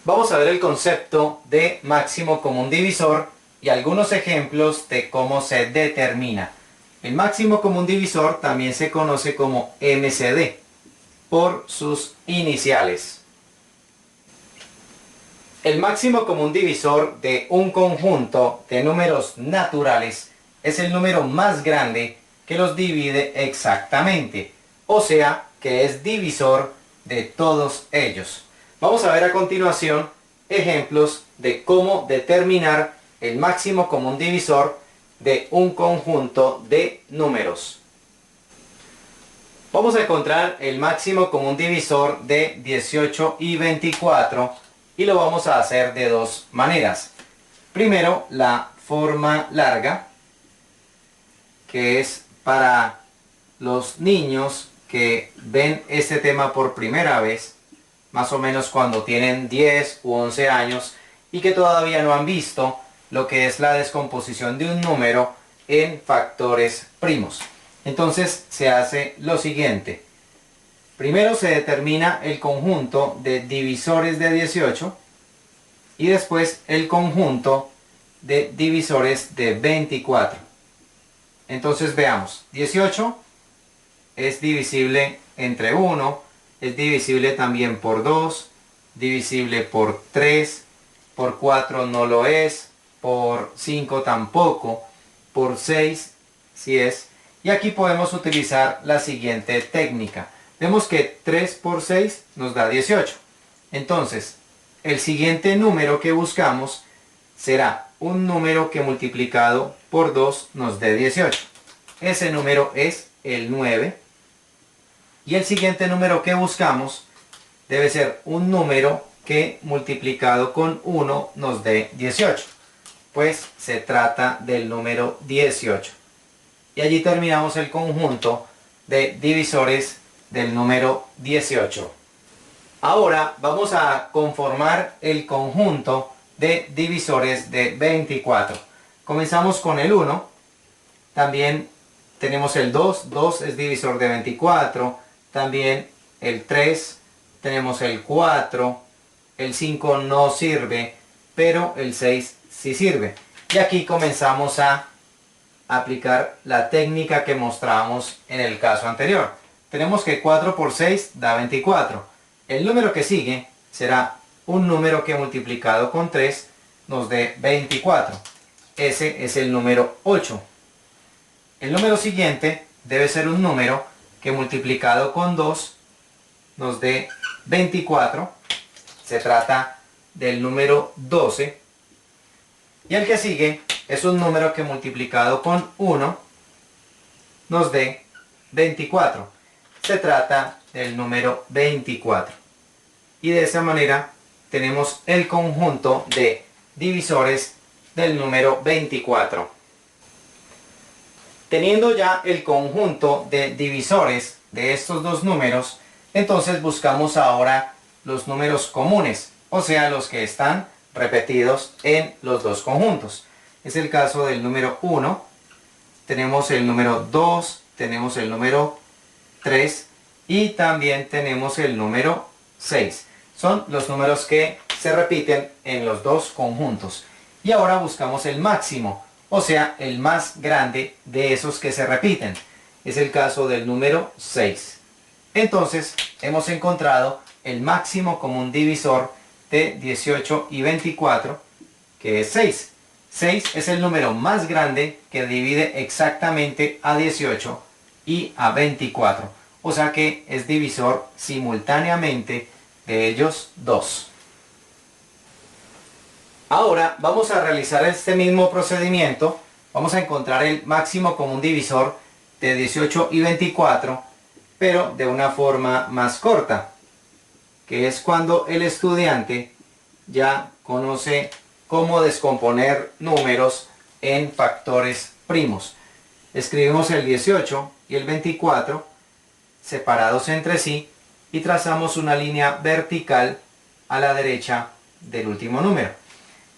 Vamos a ver el concepto de máximo común divisor y algunos ejemplos de cómo se determina. El máximo común divisor también se conoce como MCD por sus iniciales. El máximo común divisor de un conjunto de números naturales es el número más grande que los divide exactamente, o sea que es divisor de todos ellos. Vamos a ver a continuación ejemplos de cómo determinar el máximo común divisor de un conjunto de números. Vamos a encontrar el máximo común divisor de 18 y 24 y lo vamos a hacer de dos maneras. Primero, la forma larga, que es para los niños que ven este tema por primera vez, más o menos cuando tienen 10 u 11 años y que todavía no han visto lo que es la descomposición de un número en factores primos. Entonces se hace lo siguiente. Primero se determina el conjunto de divisores de 18 y después el conjunto de divisores de 24. Entonces veamos, 18 es divisible entre 1, es divisible también por 2, divisible por 3, por 4 no lo es, por 5 tampoco, por 6 sí es. Y aquí podemos utilizar la siguiente técnica. Vemos que 3 por 6 nos da 18. Entonces, el siguiente número que buscamos será un número que multiplicado por 2 nos dé 18. Ese número es el 9. Y el siguiente número que buscamos debe ser un número que multiplicado con 1 nos dé 18. Pues se trata del número 18. Y allí terminamos el conjunto de divisores del número 18. Ahora vamos a conformar el conjunto de divisores de 24. Comenzamos con el 1. También tenemos el 2. 2 es divisor de 24. También el 3. Tenemos el 4. El 5 no sirve, pero el 6 sí sirve. Y aquí comenzamos a aplicar la técnica que mostramos en el caso anterior. Tenemos que 4 por 6 da 24. El número que sigue será un número que multiplicado con 3 nos dé 24. Ese es el número 8. El número siguiente debe ser un número que multiplicado con 2 nos dé 24. Se trata del número 12. Y el que sigue es un número que multiplicado con 1 nos dé 24. Se trata del número 24. Y de esa manera tenemos el conjunto de divisores del número 24. Teniendo ya el conjunto de divisores de estos dos números, entonces buscamos ahora los números comunes, o sea, los que están repetidos en los dos conjuntos. Es el caso del número 1, tenemos el número 2, tenemos el número 3 y también tenemos el número 6. Son los números que se repiten en los dos conjuntos. Y ahora buscamos el máximo, o sea, el más grande de esos que se repiten. Es el caso del número 6. Entonces, hemos encontrado el máximo común divisor de 18 y 24, que es 6. 6 es el número más grande que divide exactamente a 18 y a 24. O sea que es divisor simultáneamente de ellos dos. Ahora vamos a realizar este mismo procedimiento. Vamos a encontrar el máximo común divisor de 18 y 24, pero de una forma más corta, que es cuando el estudiante ya conoce cómo descomponer números en factores primos. Escribimos el 18 y el 24 separados entre sí y trazamos una línea vertical a la derecha del último número.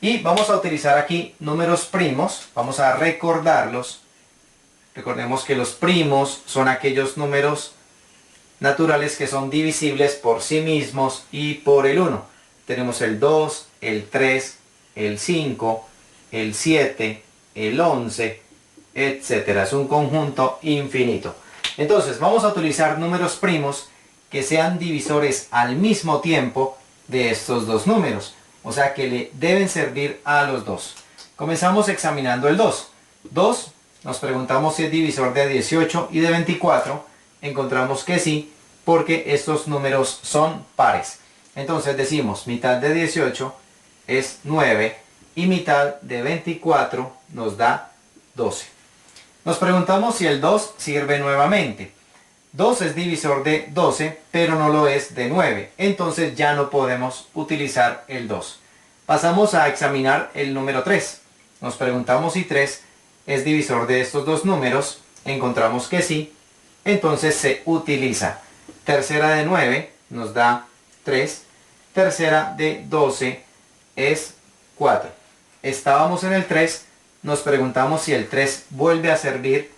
Y vamos a utilizar aquí números primos, vamos a recordarlos. Recordemos que los primos son aquellos números naturales que son divisibles por sí mismos y por el 1. tenemos el 2, el 3, el 5, el 7, el 11, etcétera. Es un conjunto infinito. Entonces vamos a utilizar números primos que sean divisores al mismo tiempo de estos dos números. O sea que le deben servir a los dos. Comenzamos examinando el 2. 2, nos preguntamos si es divisor de 18 y de 24. Encontramos que sí, porque estos números son pares. Entonces decimos mitad de 18 es 9 y mitad de 24 nos da 12. Nos preguntamos si el 2 sirve nuevamente. 2 es divisor de 12, pero no lo es de 9. Entonces ya no podemos utilizar el 2. Pasamos a examinar el número 3. Nos preguntamos si 3 es divisor de estos dos números. Encontramos que sí. Entonces se utiliza. Tercera de 9 nos da 3. Tercera de 12 es 4. Estábamos en el 3. Nos preguntamos si el 3 vuelve a servir.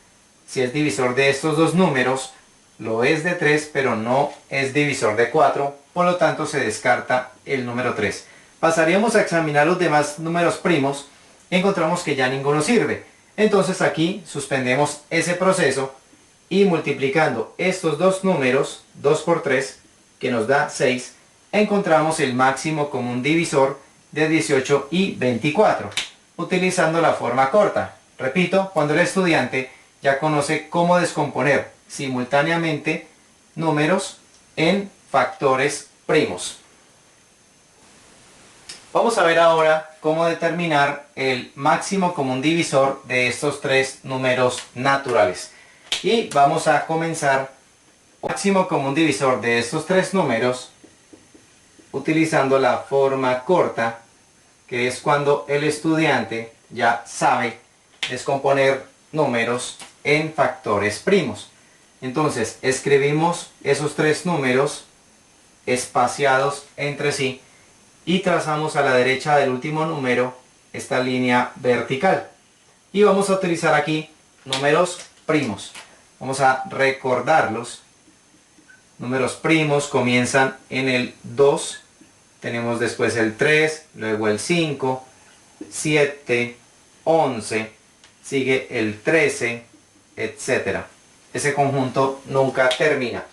Si es divisor de estos dos números. Lo es de 3, pero no es divisor de 4. Por lo tanto se descarta el número 3. Pasaríamos a examinar los demás números primos. Encontramos que ya ninguno sirve. Entonces aquí suspendemos ese proceso. Y multiplicando estos dos números, 2 por 3, que nos da 6, encontramos el máximo común divisor de 18 y 24, utilizando la forma corta. Repito, cuando el estudiante ya conoce cómo descomponer simultáneamente números en factores primos. Vamos a ver ahora cómo determinar el máximo común divisor de estos tres números naturales. Y vamos a comenzar el máximo común divisor de estos tres números utilizando la forma corta, que es cuando el estudiante ya sabe descomponer números en factores primos. Entonces escribimos esos tres números espaciados entre sí y trazamos a la derecha del último número esta línea vertical. Y vamos a utilizar aquí números primos. Vamos a recordarlos. Números primos comienzan en el 2, tenemos después el 3, luego el 5, 7, 11, sigue el 13, etc. Ese conjunto nunca termina.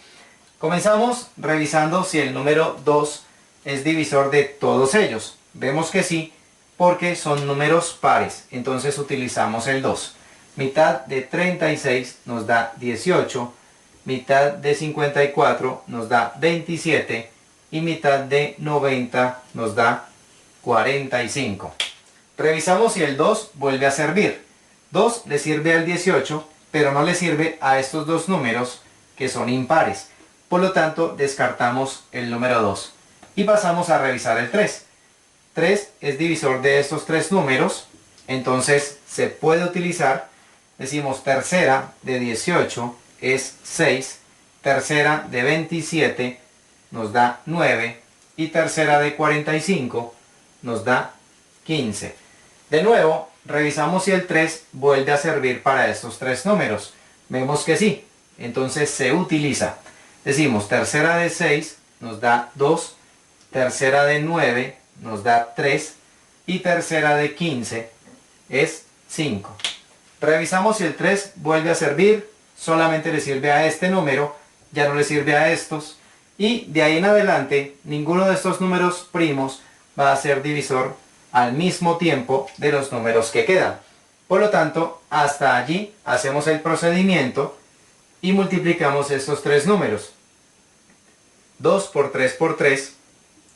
Comenzamos revisando si el número 2 es divisor de todos ellos. Vemos que sí, porque son números pares, entonces utilizamos el 2. Mitad de 36 nos da 18, mitad de 54 nos da 27 y mitad de 90 nos da 45. Revisamos si el 2 vuelve a servir. 2 le sirve al 18, pero no le sirve a estos dos números que son impares. Por lo tanto, descartamos el número 2 y pasamos a revisar el 3. 3 es divisor de estos tres números, entonces se puede utilizar. Decimos tercera de 18 es 6, tercera de 27 nos da 9 y tercera de 45 nos da 15. De nuevo, revisamos si el 3 vuelve a servir para estos tres números. Vemos que sí, entonces se utiliza. Decimos tercera de 6 nos da 2, tercera de 9 nos da 3 y tercera de 15 es 5. Revisamos si el 3 vuelve a servir, solamente le sirve a este número, ya no le sirve a estos. Y de ahí en adelante, ninguno de estos números primos va a ser divisor al mismo tiempo de los números que quedan. Por lo tanto, hasta allí hacemos el procedimiento y multiplicamos estos tres números. 2 por 3 por 3,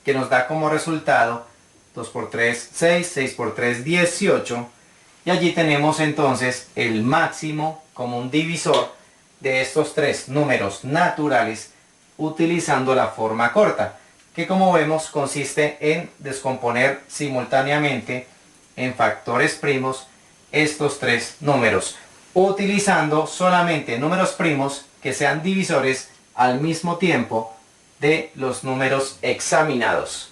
que nos da como resultado 2 por 3, 6, 6 por 3, 18. Y allí tenemos entonces el máximo común divisor de estos tres números naturales utilizando la forma corta, que como vemos consiste en descomponer simultáneamente en factores primos estos tres números, utilizando solamente números primos que sean divisores al mismo tiempo de los números examinados.